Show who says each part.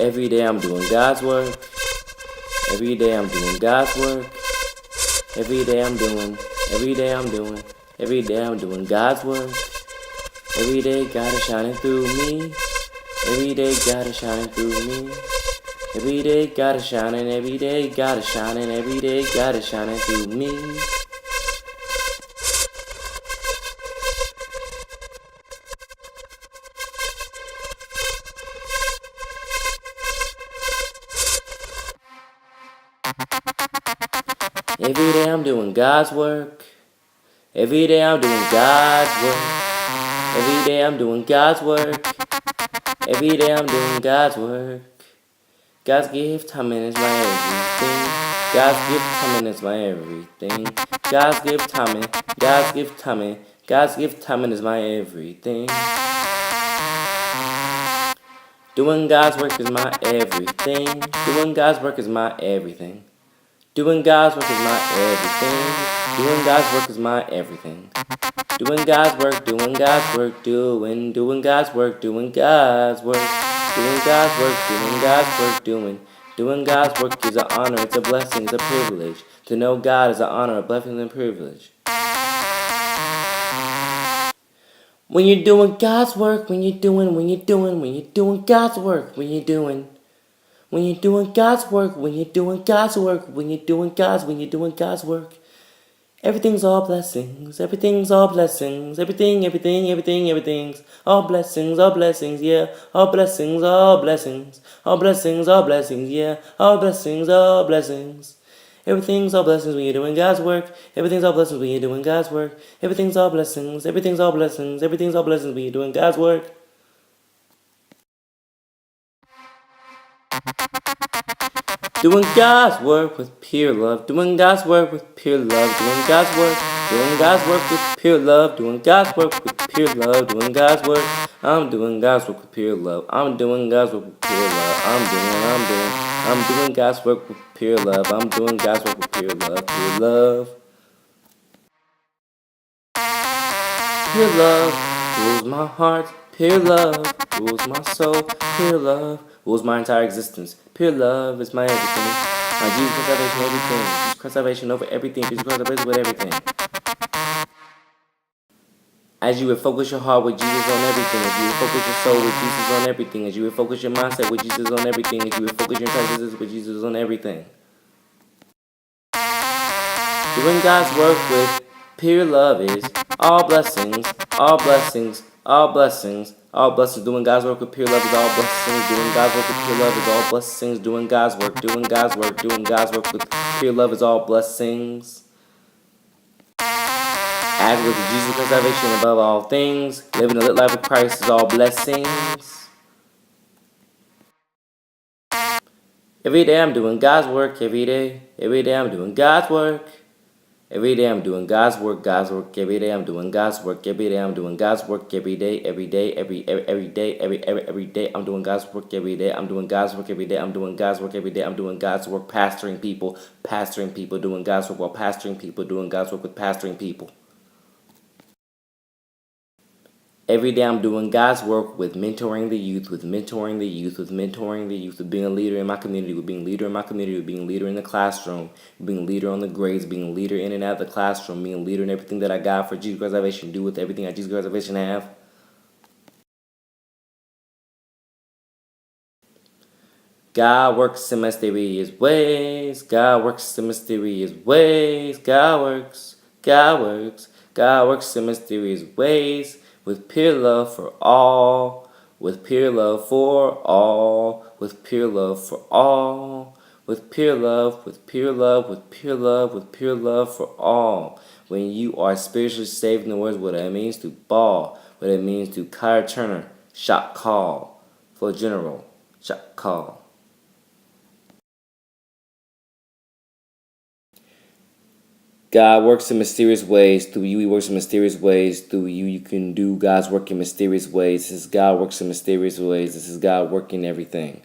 Speaker 1: Every day I'm doing God's work. Every day I'm doing God's work. Every day I'm doing. Every day I'm doing. Every day I'm doing God's work. Every day God is shining through me. Every day God is shining through me. Every day God is shining. Every day God is shining. Every day God is shining through me. Every day I'm doing God's work. Every day I'm doing God's work. Every day I'm doing God's work. Every day I'm doing God's work. God's gift timing is my everything. God's gift timing is my everything. God's gift timing. God's gift timing. God's gift timing is my everything. Doing God's work is my everything. Doing God's work is my everything. Doing God's work is my everything. Doing God's work is my everything. Doing God's work, doing God's work, doing God's work, doing God's work, doing God's work, doing God's work, doing God's work is an honor, it's a blessing, it's a privilege. To know God is an honor, a blessing, and a privilege. When you're doing God's work, when you're doing God's work, when you're doing God's work, when you're doing God's work, when you're doing God's work. Everything's all blessings, everything's all blessings, everything's all blessings, yeah, all blessings, yeah, all blessings. Everything's all blessings when you're doing God's work. Everything's all blessings when you're doing God's work. Everything's all blessings, everything's all blessings when you're doing God's work. Doing God's work with pure love. Doing God's work with pure love. Doing God's work. Doing God's work with pure love. Doing God's work with pure love. Doing God's work. I'm doing God's work with pure love. I'm doing God's work with pure love. I'm doing God's work with pure love. I'm doing God's work with pure love. Pure love. Pure love rules my heart. Pure love rules my soul. Pure love rules my entire existence. Pure love is my everything. My Jesus Christ salvation, everything. Jesus Christ salvation over everything. Jesus Christ salvation with everything. As you would focus your heart with Jesus on everything, as you would focus your soul with Jesus on everything, as you would focus your mindset with Jesus on everything, as you would focus your entire existence with Jesus on everything. Doing God's work with pure love is all blessings, all blessings, all blessings, all blessings. Doing God's work with pure love is all blessings. Doing God's work with pure love is all blessings. Doing God's work, doing God's work, doing God's work with pure love is all blessings. As with Jesus Christ salvation above all things, living a lit life with Christ is all blessings. Every day I'm doing God's work, every day I'm doing God's work. Every day I'm doing God's work, every day I'm doing God's work, every day I'm doing God's work, every day, every day I'm doing God's work, every day I'm doing God's work, every day I'm doing God's work, every day I'm doing God's work, pastoring people, doing God's work while pastoring people, doing God's work with pastoring people. Every day I'm doing God's work with mentoring the youth, with being a leader in my community, with being a leader in the classroom, being a leader on the grades, being a leader in and out of the classroom, being a leader in everything that I got for Jesus Christ Salvation, do with everything that Jesus Christ Salvation have. God works in mysterious ways, God works in mysterious ways, God works in mysterious ways. With pure love for all, with pure love for all, with pure love for all, with pure love for all. When you are spiritually saved, in the words, what it means to ball, what it means to Kyle Turner, shot call, for general, shot call. God works in mysterious ways through you. He works in mysterious ways through you. You can do God's work in mysterious ways. This is God works in mysterious ways. This is God working everything.